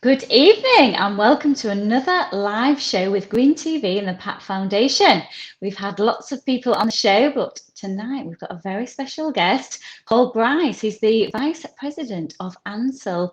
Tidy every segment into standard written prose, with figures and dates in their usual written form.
Good evening and welcome to another live show with Green TV and the Pat Foundation. We've had lots of people on the show, but tonight we've got a very special guest, Paul Bryce. He's the Vice President of Ansell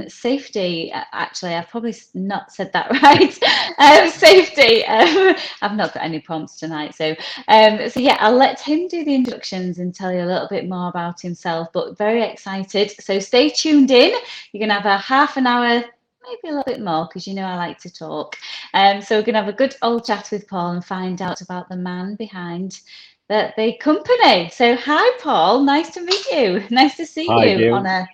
Safety. Actually, I've probably not said that right. Safety. I've not got any prompts tonight. So yeah, I'll let him do the introductions and tell you a little bit more about himself, but very excited. So stay tuned in. You're going to have a half an hour, maybe a little bit more, because you know I like to talk. So we're going to have a good old chat with Paul and find out about the man behind the company. So hi, Paul. Nice to meet you. Nice to see Hi, you Gail. on a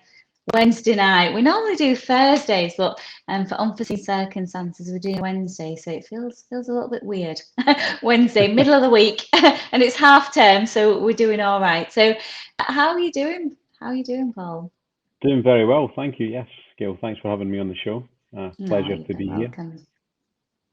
Wednesday night. We normally do Thursdays, but for unforeseen circumstances, we're doing Wednesday, so it feels a little bit weird. Wednesday, middle of the week, and it's half term, so we're doing all right. So, how are you doing? How are you doing, Paul? Doing very well, thank you. Yes, Gail, thanks for having me on the show. No, Pleasure you're to very be here. welcome.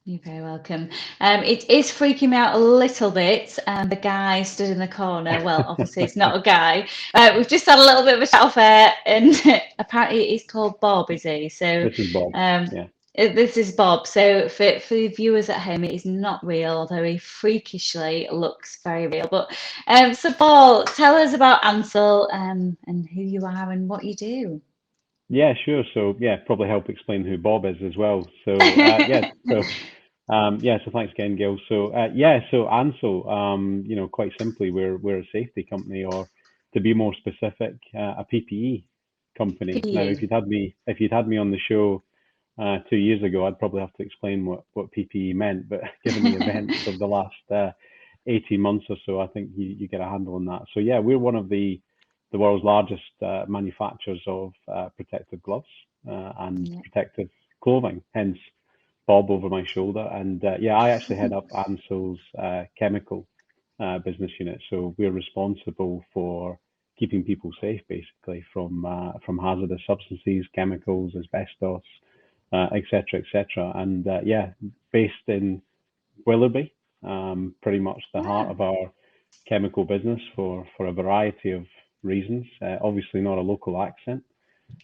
You're very welcome. It is freaking me out a little bit. The guy stood in the corner. Well, obviously it's not a guy. We've just had a little bit of a chat off air, and apparently he's called Bob, is he? So This is Bob. Yeah. this is Bob. So for the viewers at home, it is not real, although he freakishly looks very real. But so Paul, tell us about Ansell and who you are and what you do. Yeah, sure. So yeah, probably help explain who Bob is as well. So so thanks again, Gail. So so Ansell, quite simply, we're a safety company, or to be more specific, a PPE company. Now, PPE. if you'd had me on the show 2 years ago, I'd probably have to explain what PPE meant. But given the events of the last 18 months or so, I think you get a handle on that. So yeah, we're one of the world's largest manufacturers of protective gloves and Yeah. protective clothing. Hence, Bob over my shoulder. And I actually head up Ansell's chemical business unit. So we're responsible for keeping people safe, basically, from hazardous substances, chemicals, asbestos, et cetera, et cetera. And based in Willoughby, pretty much the heart Ah, of our chemical business for a variety of reasons. Obviously, not a local accent,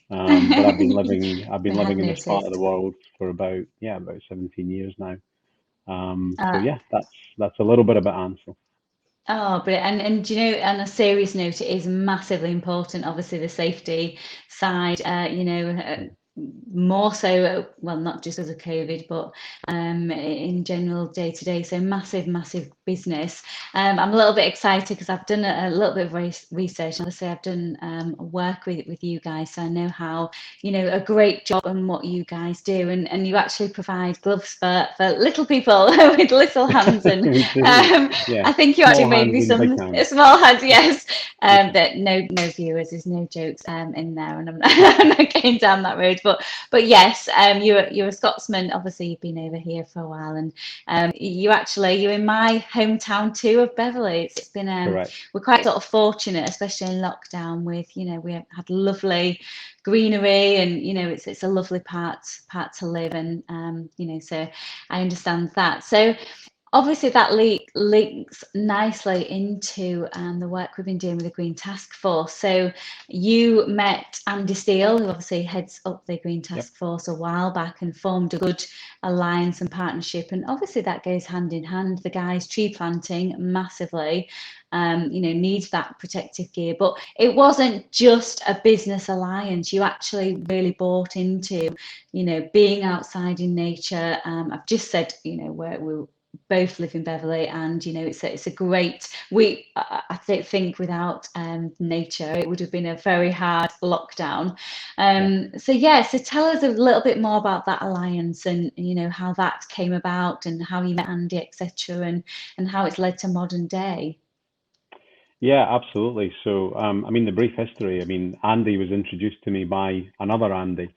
but I've been we have living in this part of the noticed. world for about 17 years now. So Uh, yeah, that's a little bit about Ansell. oh, but and you know, on a serious note, it is massively important. Obviously, the safety side. More so. Well, not just as a COVID, but in general, day to day. So massive, massive business. I'm a little bit excited because I've done a little bit of research. Obviously, I've done work with you guys, so I know how a great job and what you guys do, and you actually provide gloves for little people with little hands and We do. um, Yeah, I think you actually small made hands me and big some hands. small hands, yes. That no viewers, there's no jokes in there, and I'm not getting down that road. But yes, you're a Scotsman. Obviously, you've been over here for a while, and you're in my hometown too of Beverley. It's been Correct. we're quite sort of fortunate, especially in lockdown, with we have had lovely greenery, and it's a lovely part to live, and so I understand that. So obviously, that links nicely into the work we've been doing with the Green Task Force. So you met Andy Steele, who obviously heads up the Green Yep. Task Force a while back, and formed a good alliance and partnership. And obviously that goes hand in hand. The guys tree planting massively, needs that protective gear. But it wasn't just a business alliance. You actually really bought into, being outside in nature. I've just said, we both live in Beverley, and it's a great. I think without nature, it would have been a very hard lockdown. Yeah. So tell us a little bit more about that alliance, and how that came about, and how you met Andy, etc., and how it's led to modern day. Yeah, absolutely. So, the brief history. Andy was introduced to me by another Andy,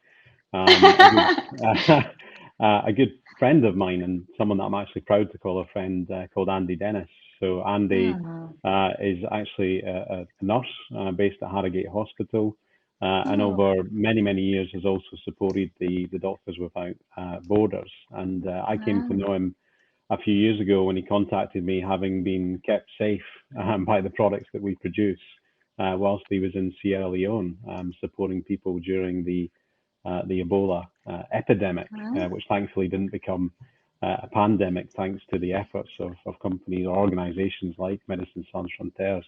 a good a good friend of mine, and someone that I'm actually proud to call a friend, called Andy Dennis. So Andy Oh, is actually a nurse based at Harrogate Hospital, and oh, over many years has also supported the Doctors Without Borders. And I came to wow. know him a few years ago when he contacted me, having been kept safe by the products that we produce, whilst he was in Sierra Leone, supporting people during the the Ebola epidemic, which thankfully didn't become a pandemic thanks to the efforts of companies or organizations like Médecins Sans Frontières.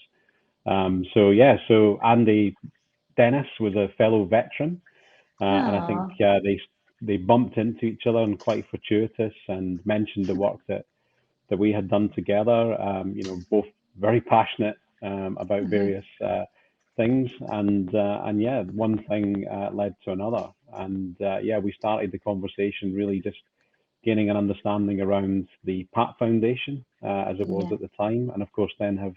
So Andy Dennis was a fellow veteran, and I think they bumped into each other and quite fortuitous, and mentioned the work that we had done together. Both very passionate about various things, and yeah, one thing led to another, and yeah, we started the conversation really just gaining an understanding around the PAT Foundation as it was at the time, and of course then have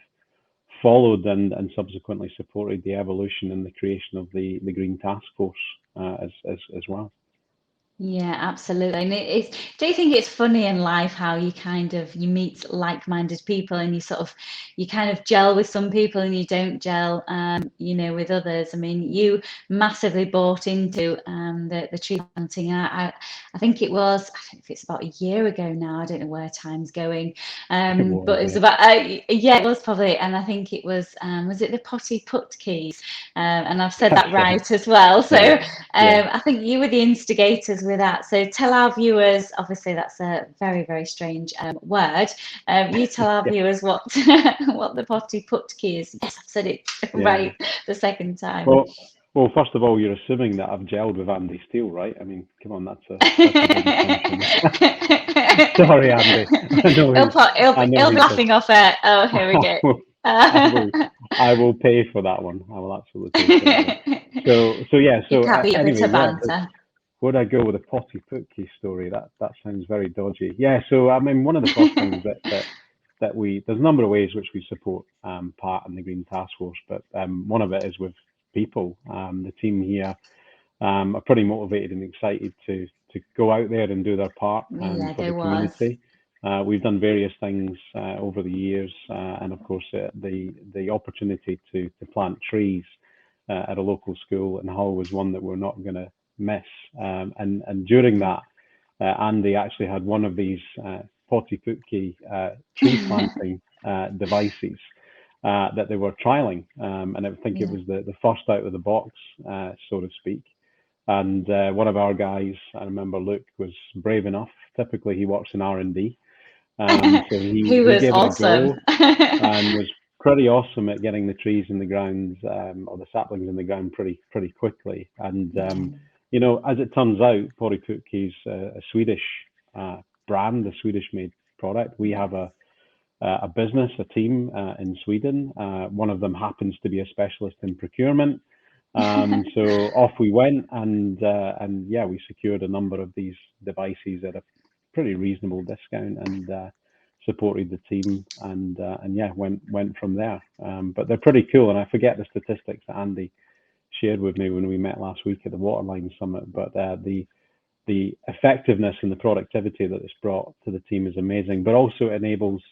followed and subsequently supported the evolution and the creation of the Green Task Force as well. Yeah, absolutely. And do you think it's funny in life how you meet like-minded people, and you kind of gel with some people and you don't gel, with others? I mean, you massively bought into the tree planting. I think it was, I don't know if it's about a year ago now. I don't know where time's going. But it was about, it was probably, and I think it was it the potty put keys? And I've said that right as well. So I think you were the instigators with that. So tell our viewers, obviously that's a very, very strange word. You tell our viewers what the potty put key is. Yes, I've said it right the second time. Well, first of all, you're assuming that I've gelled with Andy Steele, right? I mean, come on, that's a big assumption. Sorry, Andy. He'll be laughing off it. Oh, here we go. I will pay for that one. I will absolutely pay for that one. So anyway, would I go with a potty pookie story? That sounds very dodgy. Yeah, so I mean, one of the first things that we, there's a number of ways which we support PAT and the Green Task Force, but one of it is with people. The team here are pretty motivated and excited to go out there and do their part for the community. We've done various things over the years, and of course the opportunity to plant trees at a local school in Hull was one that we're not going to miss. And during that, Andy actually had one of these potty pookie tree planting devices that they were trialing, and I think it was the first out of the box, so to speak. And one of our guys, I remember Luke, was brave enough. Typically, he works in R&D. So he was gave awesome. It a go and was pretty awesome at getting the trees in the ground, or the saplings in the ground pretty quickly. And as it turns out, Potty Pookie is a Swedish brand, a Swedish-made product. We have a business, a team in Sweden. One of them happens to be a specialist in procurement. So off we went, and yeah, we secured a number of these devices at a pretty reasonable discount, and supported the team, and yeah, went from there. But they're pretty cool, and I forget the statistics that Andy shared with me when we met last week at the Waterline Summit, but the effectiveness and the productivity that it's brought to the team is amazing, but also enables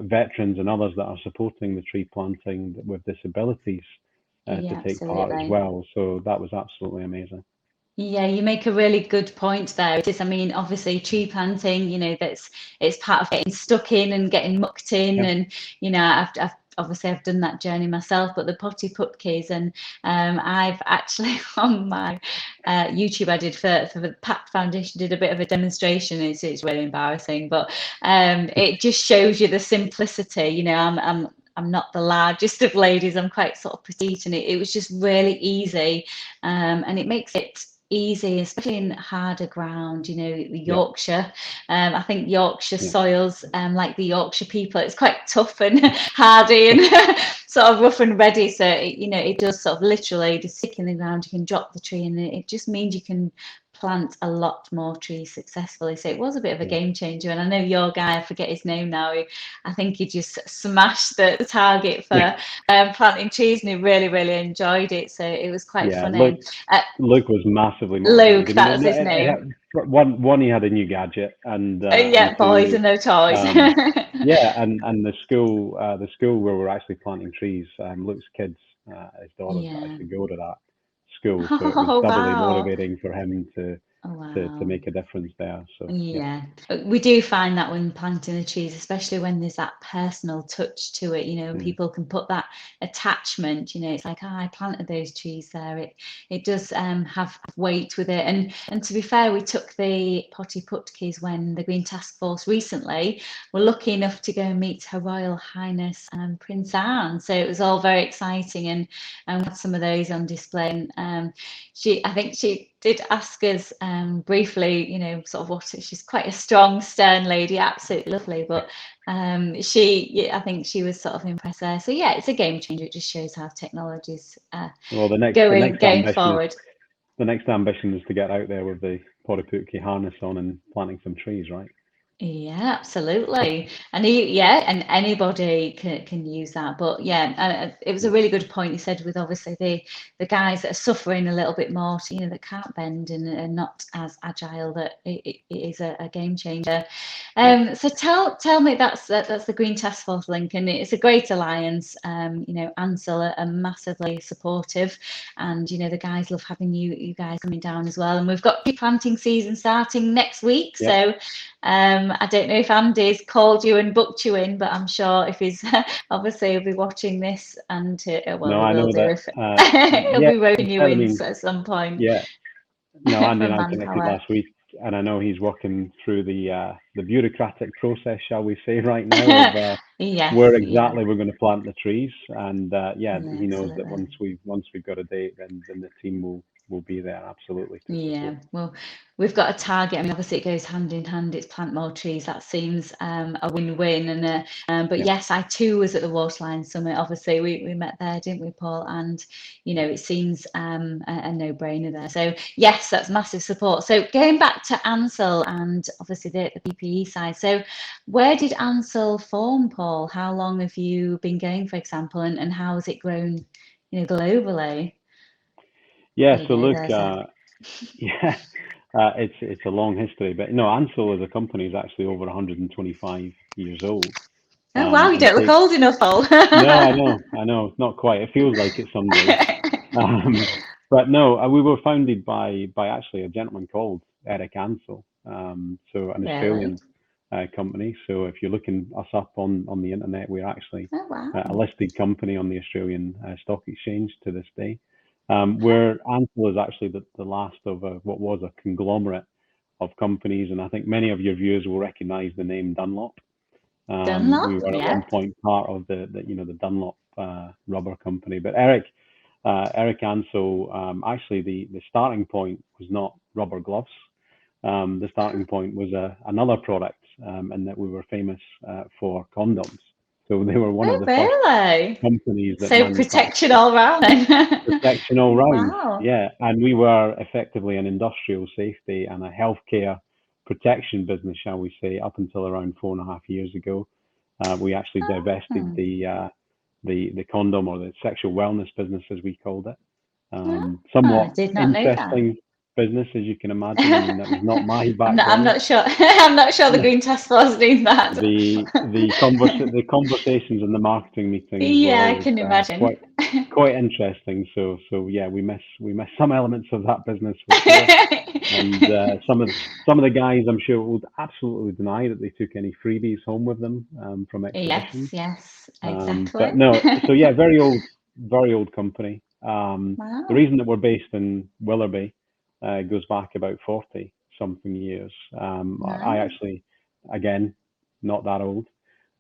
veterans and others that are supporting the tree planting with disabilities to take part as well. So that was absolutely amazing. Yeah, you make a really good point there. It is, I mean, obviously tree planting, it's part of getting stuck in and getting mucked in, and I've done that journey myself. But the potty putkeys, and I've actually on my YouTube, I did for the PAT Foundation, did a bit of a demonstration. It's really embarrassing, but it just shows you the simplicity. I'm not the largest of ladies. I'm quite sort of petite, and it was just really easy, and it makes it easy, especially in harder ground, the Yorkshire. I think Yorkshire soils, like the Yorkshire people, it's quite tough and hardy and sort of rough and ready. So, it does sort of literally just stick in the ground. You can drop the tree, and it just means you can plant a lot more trees successfully. So it was a bit of a game changer. And I know your guy, I forget his name now, I think he just smashed the target for planting trees, and he really, really enjoyed it. So it was quite funny. Luke was massively motivated. Luke, that was his name. One, he had a new gadget, and boys and no toys. And the school where we're actually planting trees, Luke's kids, his daughters actually go to that school, so it was doubly motivating for him to Oh, to wow. make a difference there. So yeah. Yeah, we do find that when planting the trees, especially when there's that personal touch to it, and people can put that attachment, it's like, oh, I planted those trees there. It does have weight with it. And to be fair, we took the Potty Putkeys when the Green Task Force recently were lucky enough to go and meet Her Royal Highness Prince Anne. So it was all very exciting, and we had some of those on display. And I think she did ask us briefly, sort of she's quite a strong, stern lady, absolutely lovely, but I think she was sort of impressed there. So yeah, it's a game changer. It just shows how technology's Well, the next going forward. The next ambition is to get out there with the Potty harness on and planting some trees, right? Yeah, absolutely. And and anybody can use that. But yeah, it was a really good point you said, with obviously the guys that are suffering a little bit more, that can't bend and not as agile, that it is a game changer. So tell me, that's the Green Task Force link, and it's a great alliance. Ansell are massively supportive, and the guys love having you guys coming down as well. And we've got tree planting season starting next week, so I don't know if Andy's called you and booked you in, but I'm sure if he's obviously he'll be watching this, and No, I know that. he'll Yeah, be roping you I in mean, at some point. yeah. No, Andy For and I connected manpower. last week, and I know he's working through the bureaucratic process, shall we say, right now, of where Yes, yeah, exactly we're going to plant the trees. And yeah, he knows that absolutely. once we've got a date, then the team will be there absolutely to Yeah, support. well, we've got a target. I mean, obviously it goes hand in hand. It's plant more trees. That seems a win-win. And but Yeah. yes, I too was at the Waterline Summit. Obviously, we met there, didn't we, Paul? And it seems a no-brainer there. So yes, that's massive support. So going back to Ansell and obviously the PPE side. So where did Ansell form, Paul? How long have you been going, for example, and how has it grown, globally? Yeah. There you So go. look, There's a yeah, it's a long history, but Ansell as a company is actually over 125 years old. Oh wow, you And don't look old enough, Paul. no, I know, not quite. It feels like it some days. But no, we were founded by actually a gentleman called Eric Ansell, so an Really? Australian company. So if you're looking us up on the internet, we're actually Oh wow. a listed company on the Australian Stock Exchange to this day. Where Ansell is actually the last of what was a conglomerate of companies, and I think many of your viewers will recognise the name Dunlop. We Dunlop? were at Yeah. one point part of the Dunlop rubber company, but Eric Ansell, actually the starting point was not rubber gloves. The starting point was another product, and that we were famous for condoms. So they were one of Oh the first really? companies that So protection manufactured all round then. protection all round. Wow. Yeah, and we were effectively an industrial safety and a healthcare protection business, shall we say, up until around 4.5 years ago. We actually divested Oh. the condom or the sexual wellness business, as we called it. Ah, I Somewhat did not know that. interesting business, as you can imagine. I mean, that was not my I'm background. not sure. I'm not sure the Green Task Force knew that. The conversations and the marketing meetings were Yeah, I always can imagine. quite interesting. So yeah, we miss some elements of that business for sure. And some of the guys, I'm sure, would absolutely deny that they took any freebies home with them from exhibitions. Yes, But exactly. no, so yeah, very old company. The Wow. reason that we're based in Willoughby goes back about 40 something years. I Wow. actually, again, not that old,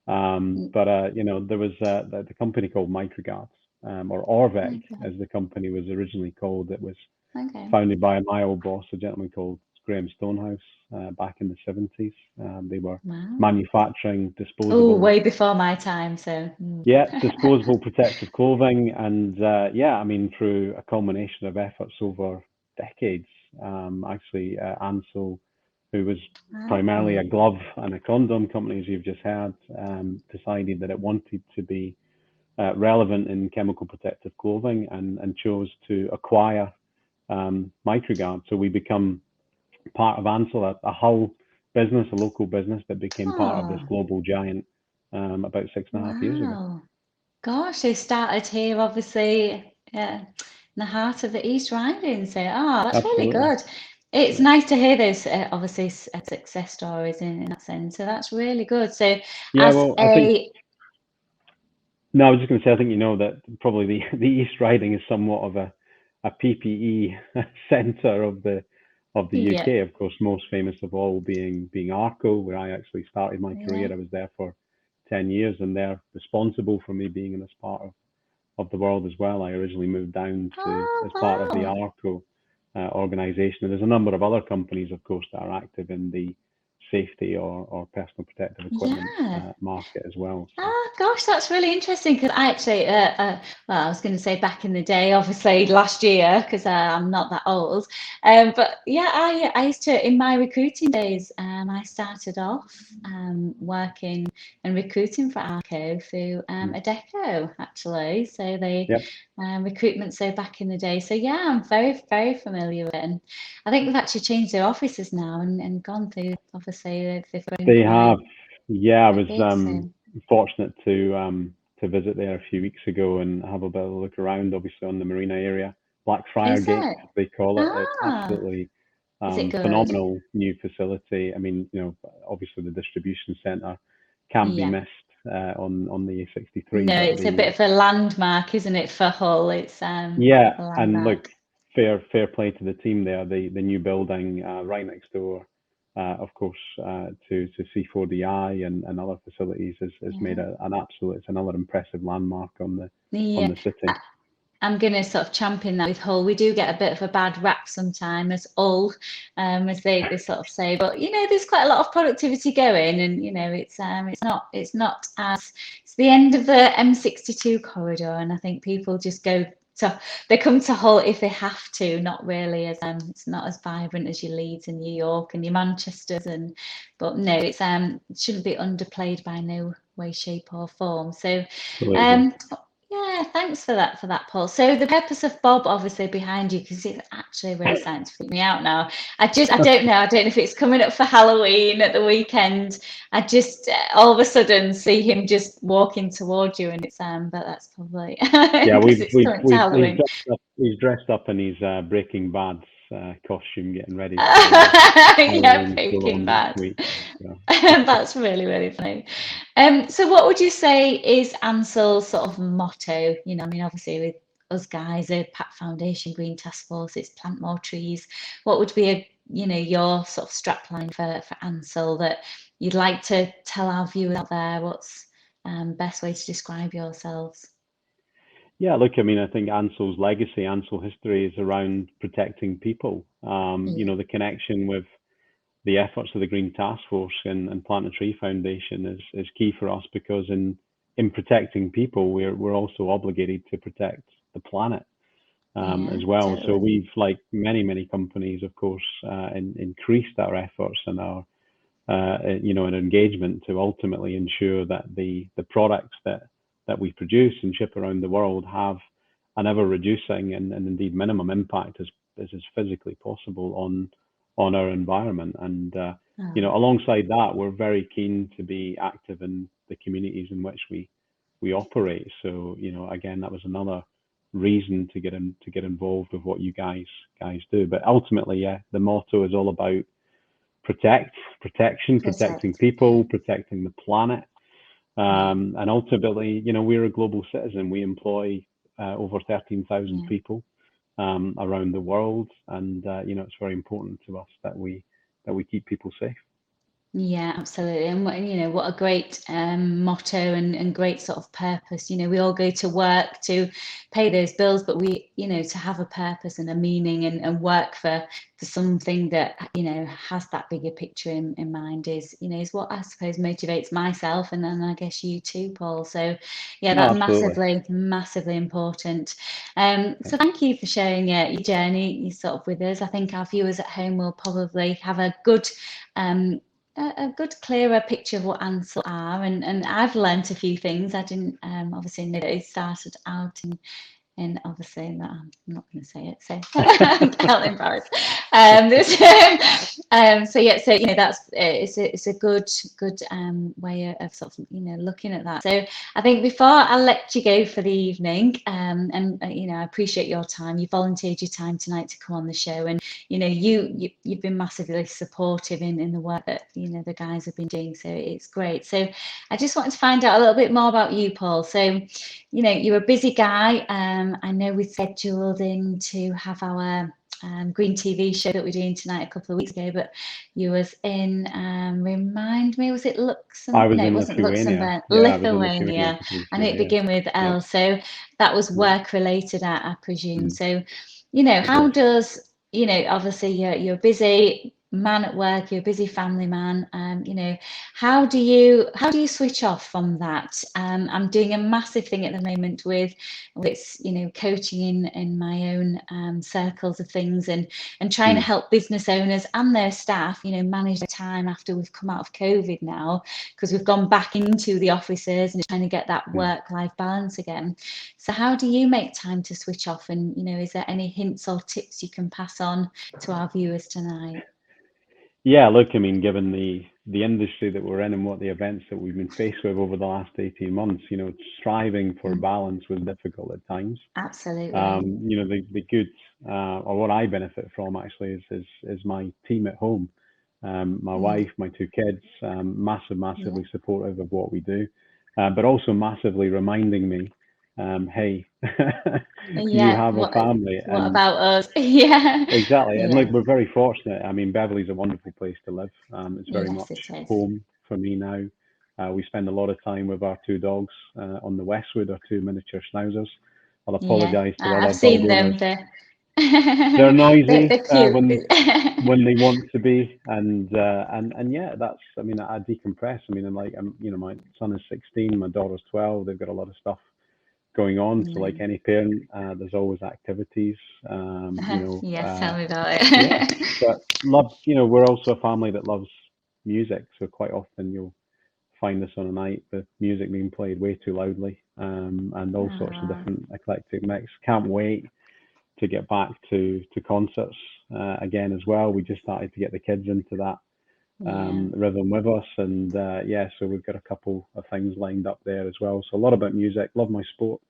but there was the company called Microgard, or Orvec, Okay. as the company was originally called. It was Okay. founded by my old boss, a gentleman called Graham Stonehouse, back in the 70s. They were Wow. manufacturing Oh, disposable, way before my time. So. yeah, disposable protective clothing, and yeah, I mean, through a culmination of efforts over decades, actually, Ansell, who was primarily Wow. a glove and a condom company, as you've just heard, decided that it wanted to be relevant in chemical protective clothing, and chose to acquire Microgard. So we become part of Ansell, a Hull business, a local business that became part of this Oh, global giant about 6.5 years ago. wow. Gosh, they started here, obviously, in the heart of the East Riding. So, that's really Absolutely. good. It's nice to hear those obviously success stories in that sense. So that's really good. So Yeah, as well, I think a no, I was just going to say, I think that probably the East Riding is somewhat of a PPE center of the yeah, UK. Of course, most famous of all being Arco, where I actually started my yeah. career. I was there for 10 years, and they're responsible for me being in this part of the world as well. I originally moved down to Oh as part of the wow. Arco organization. And there's a number of other companies, of course, that are active in the safety or personal protective equipment Yeah. market as well. So Oh gosh, that's really interesting because I actually, well, I was going to say back in the day, obviously last year, because I'm not that old. But yeah, I used to, in my recruiting days, I started off working and recruiting for Arco through Adecco, actually. So they yep, recruitment, so back in the day. So yeah, I'm very, very familiar with it. And I think they've actually changed their offices now and gone through, obviously, they've grown they have. Yeah, I was quite big. So fortunate to visit there a few weeks ago and have a bit of a look around. Obviously on the marina area, Blackfriar is Gate it? they call it. It's Ah, absolutely is it good? phenomenal new facility. I mean, obviously the distribution centre can't be Yeah. missed on the A63, No, but it's a bit of a landmark, isn't it, for Hull? It's yeah, a and look, landmark. fair play to the team there. The new building right next door, of course, to C4DI and other facilities has made Yeah. an absolute. It's another impressive landmark on Yeah. the city. I'm going to sort of champion that with Hull. We do get a bit of a bad rap sometimes as Hull, as they sort of say. But there's quite a lot of productivity going, and it's not as it's the end of the M62 corridor, and I think people just go to they come to Hull if they have to, not really as it's not as vibrant as your Leeds and New York and your Manchesters, but no, it shouldn't be underplayed by no way, shape or form. So. Absolutely. Um, yeah, thanks for that, Paul. So the purpose of Bob, obviously behind you, because it's actually really starting to freak me out now. I don't know. I don't know if it's coming up for Halloween at the weekend. I just all of a sudden see him just walking towards you, and it's but that's probably Yeah, because it's coming to Halloween. he's dressed up in his Breaking Bad's costume, getting ready for Yeah, Halloween full Breaking on next Bad. week. So. That's really, really funny. So what would you say is Ansell's sort of motto? I mean, obviously with us guys, the Pat Foundation, Green Task Force, it's plant more trees. What would be your sort of strapline for Ansell that you'd like to tell our viewers out there? What's best way to describe yourselves? Yeah, look, I mean, I think Ansell's legacy, Ansell history is around protecting people. Yeah, The connection with the efforts of the Green Task Force and Plant a Tree Foundation is key for us because in protecting people, we're also obligated to protect the planet yeah, as well. So totally. we've, like many companies, of course, increased our efforts and our an engagement to ultimately ensure that the products that we produce and ship around the world have an ever reducing and indeed minimum impact as physically possible on our environment. And Oh, alongside that, we're very keen to be active in the communities in which we operate. So again, that was another reason to get involved with what you guys do. But ultimately, yeah, the motto is all about protection, protecting protect. people, protecting the planet. Yeah, And ultimately, we're a global citizen. We employ over 13,000 yeah. people around the world, and it's very important to us that we keep people safe. Yeah, absolutely. And what a great motto and great sort of purpose. We all go to work to pay those bills, but to have a purpose and a meaning and work for something that, has that bigger picture in mind is what I suppose motivates myself and then I guess you too, Paul. So yeah, No, that's absolutely. massively, massively important. So thank you for sharing your journey, you sort of with us. I think our viewers at home will probably have a good a good clearer picture of what Ansell are and I've learnt a few things. I didn't obviously know that it started out and obviously I'm not going to say it, so I'm felt embarrassed. So yeah, so that's it's a good way of sort of looking at that. So I think before I let you go for the evening, and I appreciate your time. You volunteered your time tonight to come on the show, and you've been massively supportive in the work that the guys have been doing. So it's great. So I just wanted to find out a little bit more about you, Paul. So you're a busy guy. I know we scheduled in to have our Green TV show that we're doing tonight a couple of weeks ago, but you was in, remind me, was it Luxembourg? I was No, it in wasn't Lithuania. Luxembourg, Yeah, I was in Lithuania a Lithuania, couple of weeks and ago. it began with L. Yeah. So that was work related, I presume. So, how does, obviously you're a busy man at work, you're a busy family man, how do you switch off from that? I'm doing a massive thing at the moment with coaching in my own circles of things, and trying to help business owners and their staff manage their time after we've come out of COVID now, because we've gone back into the offices and trying to get that work-life balance again. So how do you make time to switch off, and is there any hints or tips you can pass on to our viewers tonight? Yeah, look, I mean, given the industry that we're in and what the events that we've been faced with over the last 18 months, striving for balance was difficult at times. Absolutely. The good, or what I benefit from actually is my team at home. My wife, my two kids, massively supportive of what we do, but also massively reminding me, hey, you have a family. What about us? Yeah. Exactly. And Yeah. look, we're very fortunate. I mean, Beverly's a wonderful place to live. It's very Yes, much it is. home for me now. We spend a lot of time with our two dogs on the Westwood, our two miniature schnauzers. I'll apologize to I've other seen dog them. owners. They're noisy They're cute. when they want to be, and yeah, that's. I mean, I decompress. I mean, my son is 16, my daughter's 12. They've got a lot of stuff going on. So, like any parent, there's always activities. Yes, tell me about it. Yeah, but we're also a family that loves music. So quite often you'll find us on a night with music being played way too loudly, and all sorts of different eclectic mix. Can't wait to get back to concerts again as well. We just started to get the kids into that rhythm with us, and so we've got a couple of things lined up there as well. So a lot about music. Love my sport.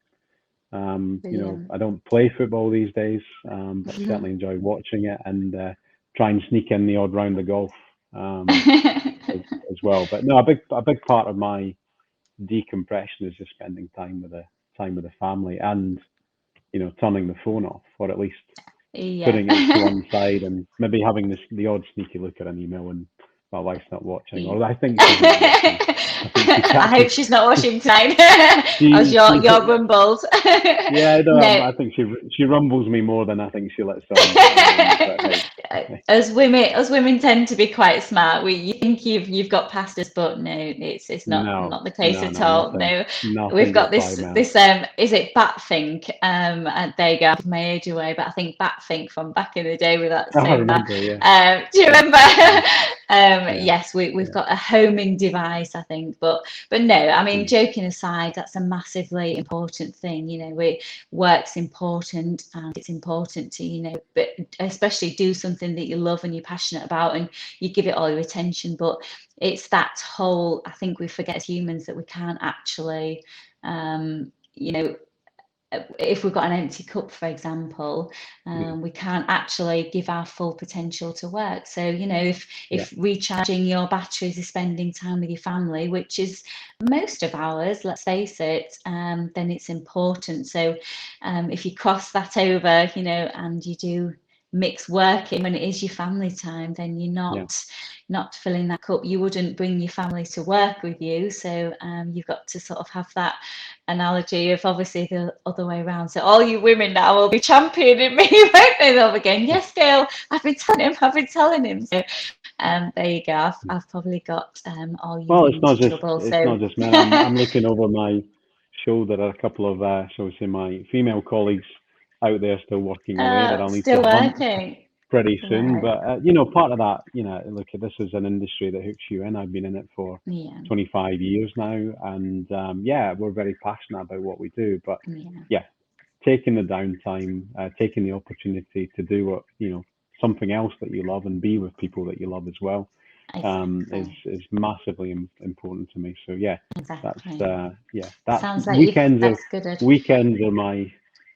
I don't play football these days, but certainly enjoy watching it, and try and sneak in the odd round of golf as well. But no, a big part of my decompression is just spending time with the family, and turning the phone off, or at least putting it to one side, and maybe having the odd sneaky look at an email when my wife's not watching, or I think she's not watching. I hope she's not watching tonight. As your grumbles. Yeah, No. I think she rumbles me more than I think she lets on. But hey. As women tend to be quite smart. You think you've got past us, but no, it's not the case at all. No, we've got this is it Batthink? There you go, I'll give my age away, but I think Batthink from back in the day with that I remember, do you remember? Yes, we've got a homing device, I think, but no, I mean, joking aside, that's a massively important thing. Work's important, and it's important to but especially do something that you love and you're passionate about, and you give it all your attention. But it's that whole, I think we forget as humans that we can't actually if we've got an empty cup, for example, we can't actually give our full potential to work. So, if recharging your batteries is spending time with your family, which is most of ours, let's face it, then it's important. So if you cross that over, and you do mix work in when it is your family time, then you're not filling that cup. You wouldn't bring your family to work with you. So you've got to sort of have that analogy of obviously the other way around. So all you women now will be championing me, won't they? They'll be going, yes, Gail, I've been telling him. So there you go. I've probably got all you women into trouble. It's not just men. I'm looking over my shoulder at a couple of shall we say my female colleagues out there still working away that I'll need to hunt pretty soon. But part of that, look, this is an industry that hooks you in. I've been in it for 25 years now, and we're very passionate about what we do. But taking the downtime, taking the opportunity to do what, something else that you love and be with people that you love as well, is massively important to me. So yeah, Exactly. that's Sounds like weekends that's good.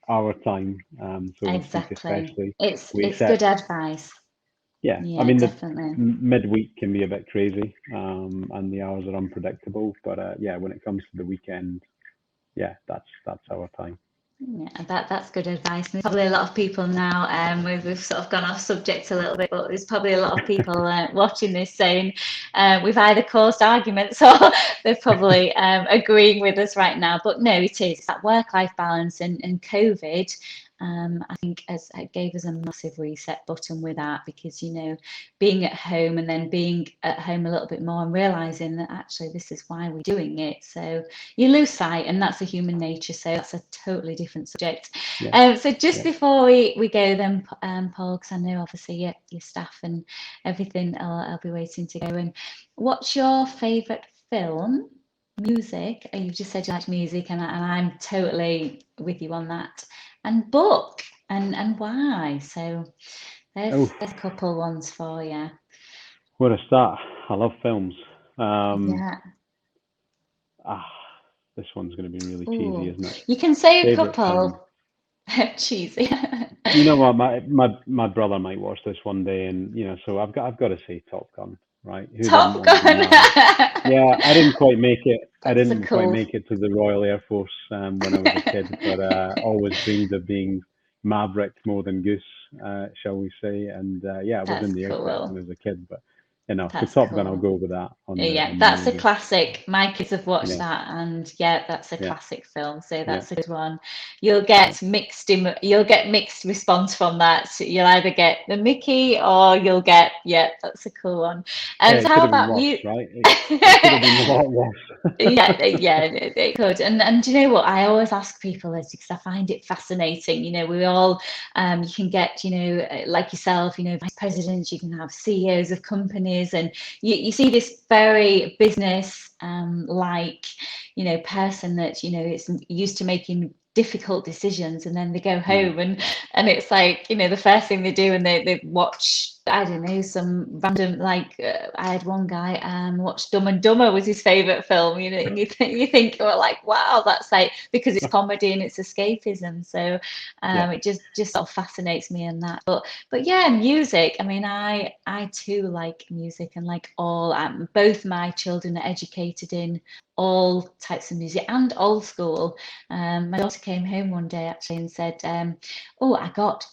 are our time, so to speak, Exactly. especially. It's good advice. Yeah, I Yeah, mean, the definitely. midweek can be a bit crazy, and the hours are unpredictable. But yeah, when it comes to the weekend, yeah, that's our time. Yeah, that's good advice. There's probably a lot of people now, we've sort of gone off subject a little bit, but there's probably a lot of people watching this saying we've either caused arguments or they're probably agreeing with us right now. But no, it is that work-life balance, and COVID, I think it gave us a massive reset button with that, because, being at home and then being at home a little bit more and realizing that actually this is why we're doing it. So you lose sight, and that's a human nature. So that's a totally different subject. Yeah, So just before we go then, Paul, because I know obviously your staff and everything, I'll be waiting to go. And what's your favourite film? Music? You just said you like music, and I'm totally with you on that. And book, and why? So there's Oh, a couple ones for you. where to start? I love films. Um, Yeah. ah, this one's going to be really cheesy, Oh, isn't it? you can say a Favorite film. couple. Cheesy. You know what? My brother might watch this one day, and so I've got to say Top Gun, right? Who didn't Top want to be Gun. Maverick? Yeah, I didn't quite make it. I That's a didn't quite cool. make it to the Royal Air Force when I was a kid, but always dreamed of being Maverick more than Goose, shall we say? And yeah, I was That's in the Air Force when cool. I was a kid, but so That's Top Gun, I'll cool. go with that on Yeah, the that's a movie. classic. My kids have watched Yeah, that, and yeah, that's a yeah, classic film. So yeah, that's a good one. You'll yeah. get you'll get mixed response from that. So you'll either get the Mickey, or you'll get, yeah, that's a cool one. And so It could how have been about worse, you? right? It could have been a lot worse. Yeah, it could. And do you know what? I always ask people this because I find it fascinating. We all, you can get, like yourself, vice presidents, you can have CEOs of companies, and you see this very business like, person that, is used to making difficult decisions, and then they go home, and it's like, the first thing they do, and they watch, I don't know, some random, like, I had one guy watch Dumb and Dumber was his favorite film, and you think, well, like, wow, that's like, because it's comedy and it's escapism. So Yeah, it just sort of fascinates me in that. But yeah, music. I mean, I too like music, and like all, both my children are educated in all types of music and old school. My daughter came home one day actually and said, oh, I got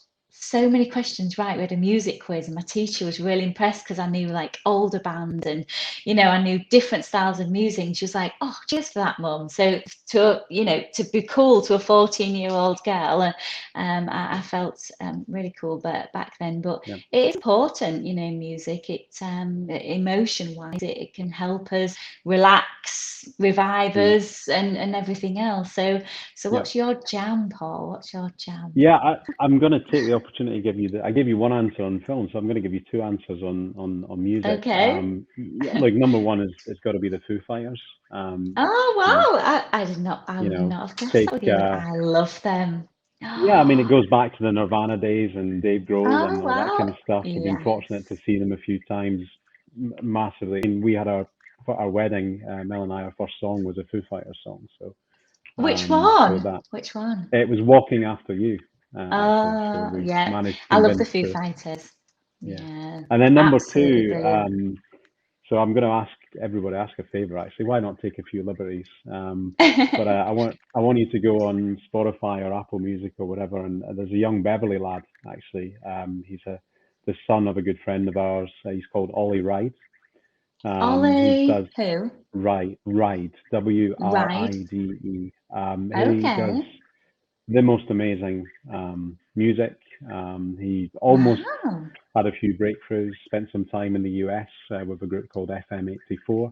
so many questions right. We had a music quiz, and my teacher was really impressed because I knew like older bands, and I knew different styles of music. And she was like, oh, cheers for that, mum. So to be cool to a 14-year-old girl, I felt really cool back then. But yeah, it is important, music. It emotion wise, it can help us relax, revive mm, us, and everything else. So yeah. what's your jam, Paul? What's your jam? Yeah, I'm going to take the opportunity to give you I gave you one answer on film, so I'm going to give you two answers on music. Okay. Yeah, like number one is it's got to be the Foo Fighters. Oh You know, wow! I would not have guessed that take with you, but I love them. yeah, I mean it goes back to the Nirvana days and Dave Grohl Oh and all that kind wow! of stuff. I've been fortunate to Yes. see them a few times, massively. I mean, we had for our wedding, Mel and I, our first song was a Foo Fighters song. So Which so one? that Which one? it was Walking After You, actually. So Oh we yeah, managed to I love the convince Foo the Fighters. yeah. Yeah, And then number absolutely two, brilliant. so I'm going to ask everybody, ask a favor actually. Why not take a few liberties? But I want you to go on Spotify or Apple Music or whatever. And there's a young Beverly lad actually. He's the son of a good friend of ours. He's called Ollie Ride. He does Ollie, who? Ride, Ride. Wride. He does Okay. the most amazing music. He almost Wow. had a few breakthroughs, spent some time in the US with a group called FM84.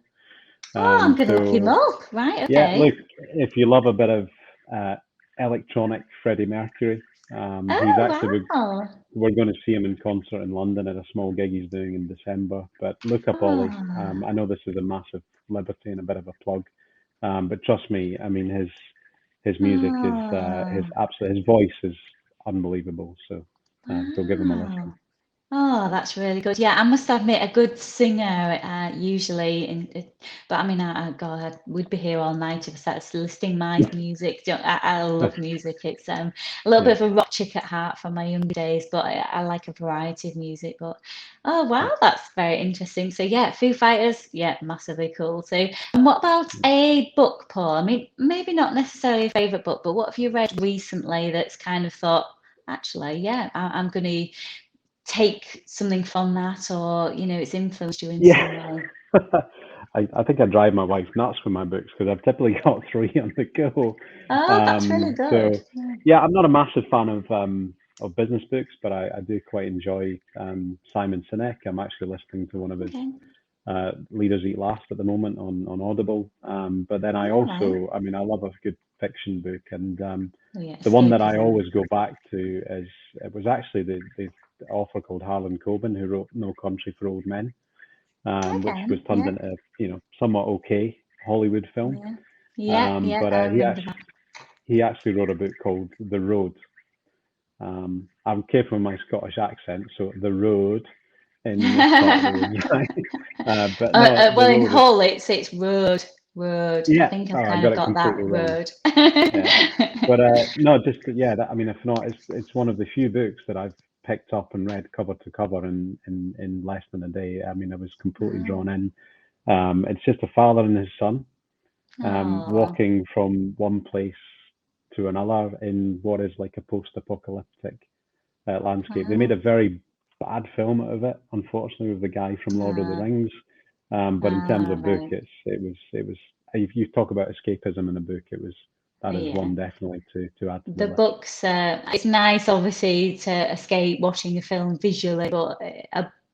Oh, I'm gonna look him So, up. Right. yeah, look, Okay. if you love a bit of uh, electronic Freddie Mercury, he's actually, Oh wow. we're going to see him in concert in London at a small gig he's doing in December. But look up Ollie. Ah. I know this is a massive liberty and a bit of a plug, but trust me, I mean, his music is Oh, his voice is unbelievable. So give him a wow. listen. Oh, that's really good. Yeah, I must admit, a good singer usually, but I mean, God, we'd be here all night if I started listing my music. I love music. It's a little Yeah, bit of a rock chick at heart from my younger days, but I like a variety of music. But oh, wow, yeah. that's very interesting. So yeah, Foo Fighters, yeah, massively cool. So, and what about a book, Paul? I mean, maybe not necessarily a favorite book, but what have you read recently that's kind of thought, actually, yeah, I'm going to take something from that, or it's influenced you in Yeah. some way? I think I drive my wife nuts with my books because I've typically got three on the go. Oh, that's really good. So yeah, I'm not a massive fan of business books, but I do quite enjoy Simon Sinek. I'm actually listening to one of his Okay. Leaders Eat Last at the moment on Audible. But then I All right. also, I mean, I love a good fiction book, and Oh yeah, the one that I escapism. always go back to is it was actually the author called Harlan Coben who wrote No Country for Old Men, which Okay. was turned Yeah. into somewhat okay Hollywood film. Yeah. Yeah. Yeah. But I remember that. he actually wrote a book called The Road. I'm careful with my Scottish accent, so The Road in this part of the world, right? But no, The Well, in Road is, Hull, it's road, road. I yeah. think Oh, I've I kind got of it got that completely wrong. road. Yeah, but no, just yeah. I mean, if not, it's one of the few books that I've picked up and read cover to cover in less than a day. I mean, I was completely drawn in. It's just a father and his son Oh. walking from one place to another in what is like a post-apocalyptic landscape. They made a Oh. very bad film out of it, unfortunately, with the guy from Lord of the Ah. Rings. But in terms of book, Right. it was. If you talk about escapism in a book, that is Yeah. one definitely to add to the The list. books, it's nice, obviously, to escape watching a film visually, but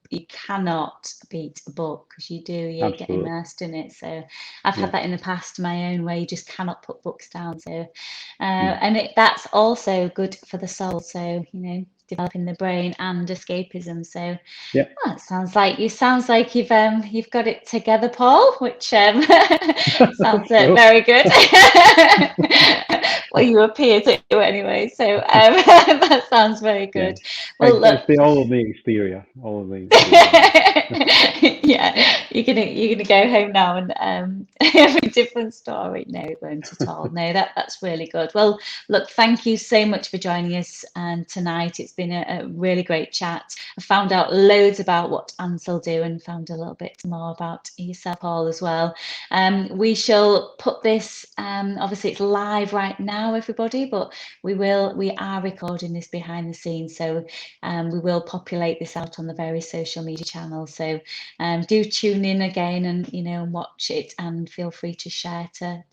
you cannot beat a book because you get Absolutely, immersed in it. So I've had yeah. that in the past, my own way. You just cannot put books down. So, Mm. and that's also good for the soul. So, developing the brain and escapism. So, Yeah, well, it sounds like you've got it together, Paul, which sounds so very good. Well, you appear to anyway, so that sounds very yeah, good. Well, look, it's the all of the exterior, all of the exterior. yeah, you're gonna go home now and have a different story. No, it won't at all. No, that's really good. Well, look, thank you so much for joining us tonight. It's been a really great chat. I found out loads about what Ansell do and found a little bit more about yourself, Paul, as well. We shall put this. Obviously, it's live right now, everybody, but we are recording this behind the scenes, so we will populate this out on the various social media channels. So do tune in again and watch it, and feel free to share to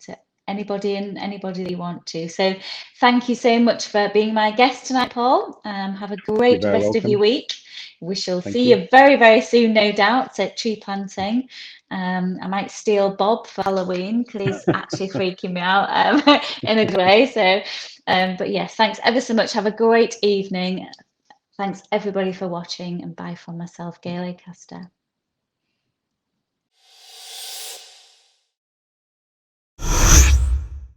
anybody that you want to. So thank you so much for being my guest tonight, Paul. Have a You're great very rest of your welcome. week. We shall Thank see you. you very, very soon, no doubt, at tree planting. I might steal Bob for Halloween because he's actually freaking me out in a good way. So, but yes, thanks ever so much. Have a great evening. Thanks everybody for watching, and bye from myself, Gail Acaster.